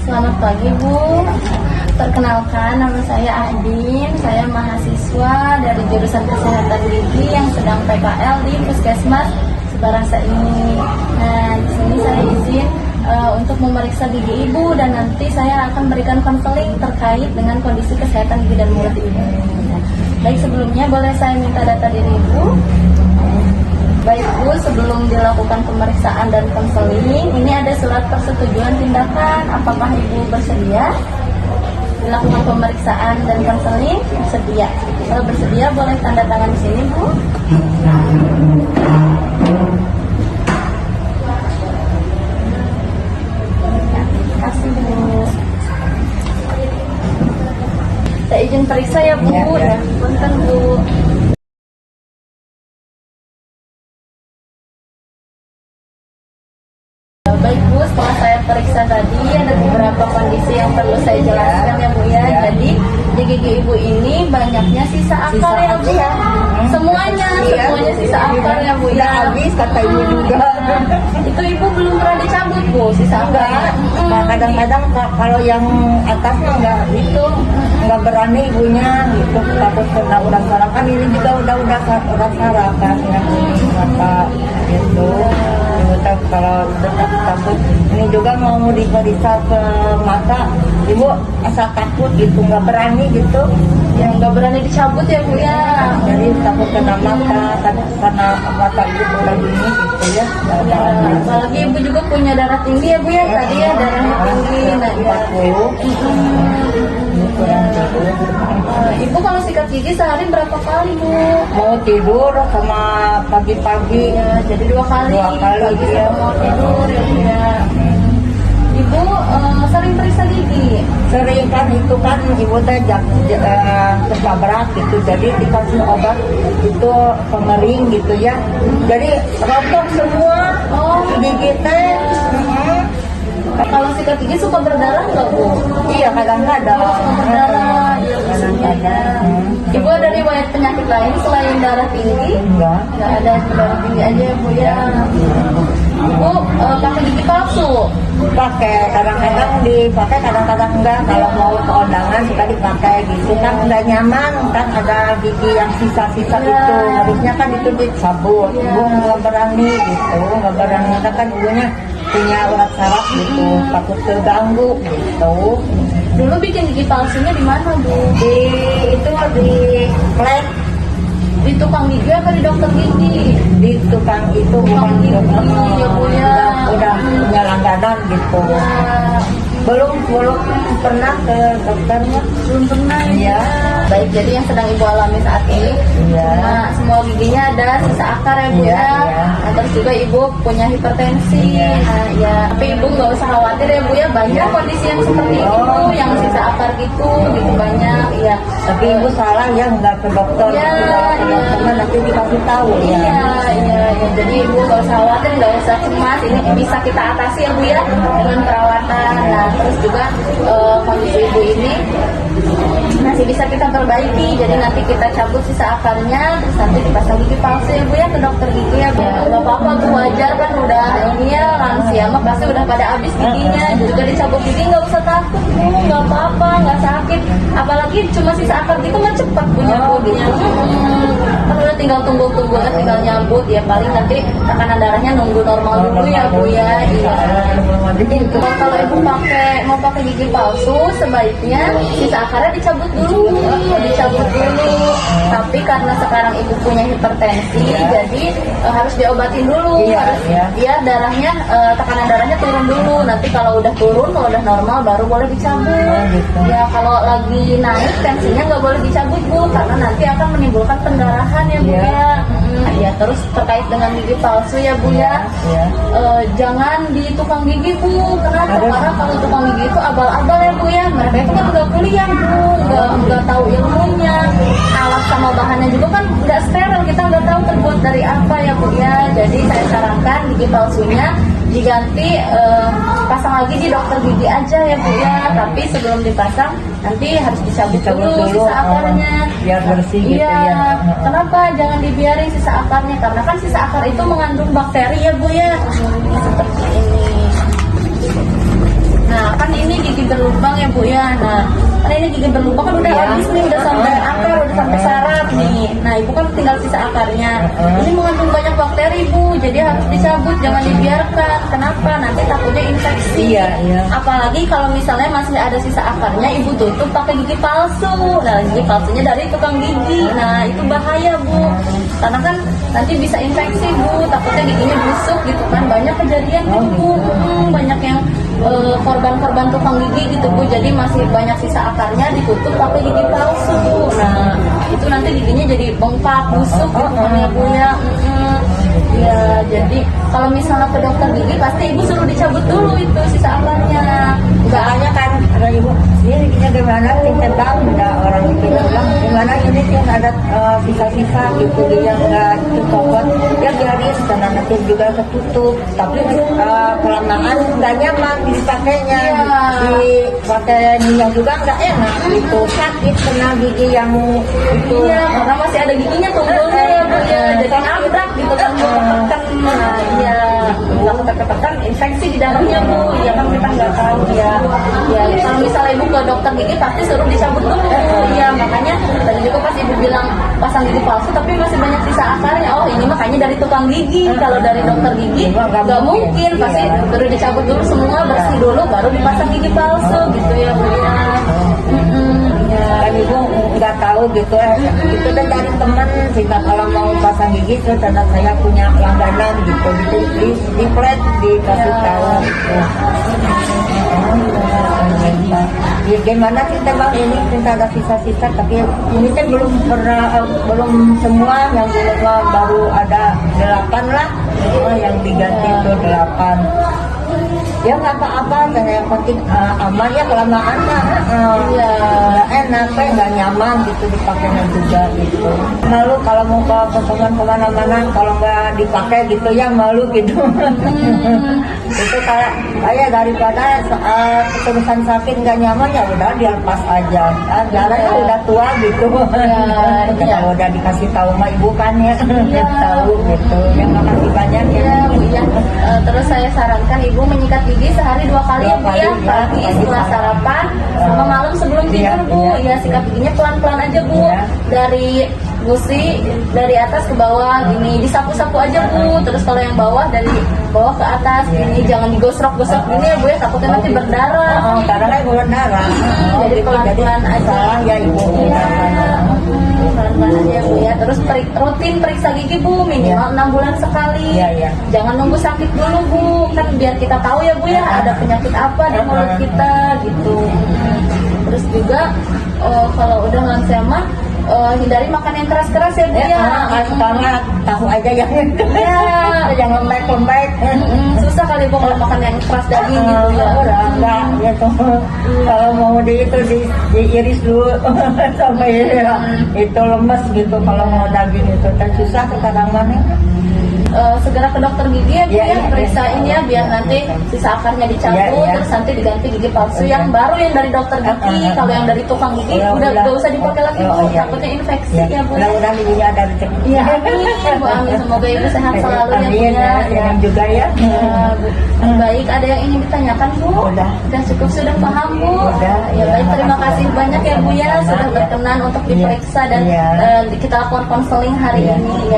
Selamat pagi Bu. Perkenalkan, nama saya Ahdin. Saya mahasiswa dari jurusan Kesehatan Gigi yang sedang PKL di Puskesmas Sebarasa ini. Nah, di sini saya izin untuk memeriksa gigi Ibu dan nanti saya akan berikan konseling terkait dengan kondisi kesehatan gigi dan mulut Ibu. Baik, sebelumnya boleh saya minta data diri Ibu? Baik Bu, sebelum dilakukan pemeriksaan dan konseling, ini ada surat persetujuan tindakan. Apakah Ibu bersedia dilakukan pemeriksaan dan konseling? Bersedia. Kalau bersedia, boleh tanda tangan di sini Bu. Terima kasih Bu. Saya izin periksa ya Bu. Ya, punten Bu. Baik Bu, setelah saya periksa tadi ada beberapa kondisi yang perlu saya jelaskan ya Bu ya. Jadi di gigi Ibu ini banyaknya sisa akar ya Bu ya. Semuanya sisa akar ya Bu ya. Habis kata Ibu juga. Itu Ibu belum pernah dicabut Bu sisa akar. Kadang-kadang kalau yang atasnya nggak berani ibunya gitu, takut kena udah saraf kan, ini juga udah saraf kan ya, maka gitu. Ibu kalau tetap takut, ini juga mau diperiksa ke mata, Ibu asal takut gitu, nggak berani gitu. Yang nggak berani dicabut ya Bu ya. Jadi takut kena mata, takut karena mata Ibu udah gini gitu ya. Ya, apalagi Ibu juga punya darah tinggi ya Bu ya, tadi ya darahnya tinggi. Nah, ya. Ibu kalau sikat gigi sehari berapa kali Bu? Mau tidur sama pagi-pagi Ya, jadi dua kali pagi ya. sama mau tidur ya Bu ya. Ibu sering periksa gigi? Sering kan, itu kan Ibu teh ketabrak gitu, jadi dikasih obat itu pengering gitu ya, jadi rontok semua gigi teh. Kalau sikat gigi suka berdarah nggak Bu? Iya, kadang-kadang Berdarah, ya kadang-kadang. Ibu ada riwayat penyakit lain selain darah tinggi? Enggak. Nggak ada, darah tinggi aja ya Bu ya. Ibu pakai gigi palsu? Pakai, kadang-kadang dipakai, kadang-kadang enggak. Kalau mau ke undangan suka dipakai gitu kan, enggak nyaman kan, ada gigi yang sisa-sisa itu, harusnya kan itu dicabut. Ibu nggak berani gitu, nggak berani, kan ibunya punya urat saraf gitu, takut terganggu gitu. Dulu bikin gigi palsunya di mana Bu? Di klet, Di tukang gigi apa di dokter gigi? di tukang itu, bukan gigi, ya Bu ya. udah punya langganan gitu. Ya, Belum pernah ke dokter mah. belum pernah ya. Iya. Baik, jadi yang sedang Ibu alami saat ini, Iya. semua giginya ada sisa akar ya Bu Iya, ya. iya. Nah, terus juga Ibu punya hipertensi. Iya. Nah, ya, tapi Ibu nggak usah khawatir ya Bu ya. Banyak kondisi yang seperti itu, yang sisa akar gitu banyak. Ya. Tapi Ibu salah ya, nggak ke dokter. Iya, Ke dokter mah nanti dikasih tahu ya. Iya. Jadi Ibu nggak usah khawatir, nggak usah cemas. Ini bisa kita atasi ya Bu ya dengan perawatan. Nah, terus juga kondisi Ibu ini masih bisa kita perbaiki. Jadi nanti kita cabut sisa akarnya, terus nanti dipasang gigi palsu ya Bu ya ke dokter gigi ya Bu. Nggak apa-apa Bu, wajar kan udah ini ya, lansia mah pasti udah pada habis giginya. Juga dicabut gigi nggak usah takut Bu, nggak apa-apa, nggak sakit. Apalagi cuma sisa akar gitu mah cepet punya bodinya. Kan udah tinggal tunggu kan, tinggal nyambut ya, paling nanti tekanan darahnya nunggu normal dulu ya Bu ya. Iya. Jadi kalau Ibu mau pakai gigi palsu, sebaiknya sisa akarnya dicabut dulu. Tapi karena sekarang Ibu punya hipertensi, jadi harus diobatin dulu. Biar darahnya, tekanan darahnya turun dulu. Nanti kalau udah turun, kalau udah normal baru boleh dicabut. Ya, kalau lagi naik tensinya nggak boleh dicabut Bu, karena nanti akan menimbulkan pendarahan ya Bu ya. Ya, terus terkait dengan gigi palsu ya Bu ya. Jangan di tukang gigi Bu. Kenapa? Karena kalau tukang gigi itu abal-abal ya Bu ya. Mereka itu kan nggak kuliah Bu, nggak tahu ilmunya. Alat sama bahannya juga kan nggak steril, kita nggak tahu terbuat dari apa ya Bu ya. Jadi saya sarankan gigi palsunya diganti, pasang lagi di dokter gigi aja ya Bu ya. Tapi sebelum dipasang nanti harus dicabut dulu sisa akarnya biar bersih gitu ya. Kenapa jangan dibiarin sisa akarnya? Karena kan sisa akar itu mengandung bakteri ya Bu ya. Seperti ini. Nah, kan ini gigi Bu ya. Nah, karena ini gigi berlubang kan udah habis nih, udah sampai akar, udah sampai saraf nih. Nah, Ibu kan tinggal sisa akarnya. Ini mengandung banyak bakteri Bu, jadi harus dicabut, jangan dibiarkan. Kenapa? Nanti takutnya infeksi. Apalagi kalau misalnya masih ada sisa akarnya, Ibu tutup pakai gigi palsu. Nah, gigi palsunya dari tukang gigi. Nah, itu bahaya Bu, karena kan nanti bisa infeksi Bu, takutnya giginya busuk gitu kan. Banyak kejadian gitu Bu. Banyak yang korban-korban tukang gigi gitu Bu, jadi masih banyak sisa akarnya ditutup pakai gigi palsu. Nah, itu nanti giginya jadi bengkak, busuk gitu kan ya Bu ya. Ya, jadi kalau misalnya ke dokter gigi pasti Ibu suruh dicabut dulu itu sisa akarnya. Soalnya kan ada ibu, ini giginya gimana? Kita tahu udah orang itu bilang gimana ini sih ada sisa-sisa gitu dia nggak cocok, ya biarin karena nanti juga ketutup. Tapi kelamaan nggak nyaman dipakainya, dipakai minyak juga nggak enak. Itu sakit kena gigi yang itu. Iya, karena masih ada giginya tumbuhnya ya Bu ya, jadi nabrak gitu kan ketekan. Nah, iya, kalau ketekan infeksi di dalamnya Bu, ya kan kita nggak tahu ya. Ya, kalau misalnya Ibu ke dokter gigi pasti suruh dicabut dulu. Iya, makanya tadi juga pas Ibu bilang pasang gigi palsu tapi masih banyak sisa akarnya. Oh, ini makanya dari tukang gigi. Kalau dari dokter gigi nggak mungkin, pasti suruh dicabut dulu semua, bersih dulu baru dipasang gigi palsu gitu ya Bu ya. Dan ibu nggak tahu gitu itu kan dari teman sehingga kalau mau pasang gigi terus ada saya punya langganan gitu di flat dikasih tahu gitu. Ya, gimana kita bang ini kita ada sisa-sisa tapi ini kan belum semua yang belum baru ada 8 lah yang diganti itu 8. Ya nggak apa-apa, yang penting aman ya kelamaan lah. Nggak enak, nggak nyaman gitu dipakainya juga gitu. Malu kalau mau ke potongan kemana-mana kalau nggak dipakai gitu ya malu gitu. Itu kayak daripada keterusan sakit nggak nyaman ya udah dilepas aja. Jalannya udah tua gitu. Kalau udah dikasih tahu sama ibu kan ya tahu gitu. Yang makasih banyak ya. Terus saya sarankan Ibu menyikat gigi sehari 2 kali ya Bu ya, pagi setelah sarapan sama malam sebelum tidur Bu. Ya, sikat giginya pelan-pelan aja Bu, dari gusi dari atas ke bawah gini, disapu-sapu aja Bu. Terus kalau yang bawah dari bawah ke atas gini, jangan digosok-gosok gini ya Bu ya, takutnya nanti berdarah. Karena kan berdarah. Jadi pelan-pelan aja ya Ibu. Pelan-pelan aja Bu ya. Terus rutin periksa gigi Bu, minimal 6 bulan sekali. Jangan nunggu sakit dulu Bu, kan biar kita tahu ya Bu ya ada penyakit apa di mulut kita gitu. Terus juga kalau udah lansia mah hindari makan yang keras-keras ya Bu ya. Karena tahu aja yang yang lembek-lembek. Susah kali Bu kalau makan yang keras daging gitu ya. Enggak gitu. Kalau mau diiris dulu sampai itu lemes gitu kalau mau daging itu kan susah sekarang mana. Segera ke dokter gigi ya Bu ya, periksain ya biar nanti sisa akarnya dicabut, terus nanti diganti gigi palsu yang baru yang dari dokter gigi. Kalau yang dari tukang gigi udah gak usah dipakai lagi Bu, takutnya infeksi ya Bu. Mudah-mudahan giginya ada rezeki. Iya, amin Bu, amin. Semoga Ibu sehat selalu ya Bu ya. Yang juga ya. Baik, ada yang ingin ditanyakan Bu? Udah cukup, sudah paham Bu? Ya baik, terima kasih banyak ya Bu ya sudah berkenan untuk diperiksa dan kita lakukan konseling hari ini ya.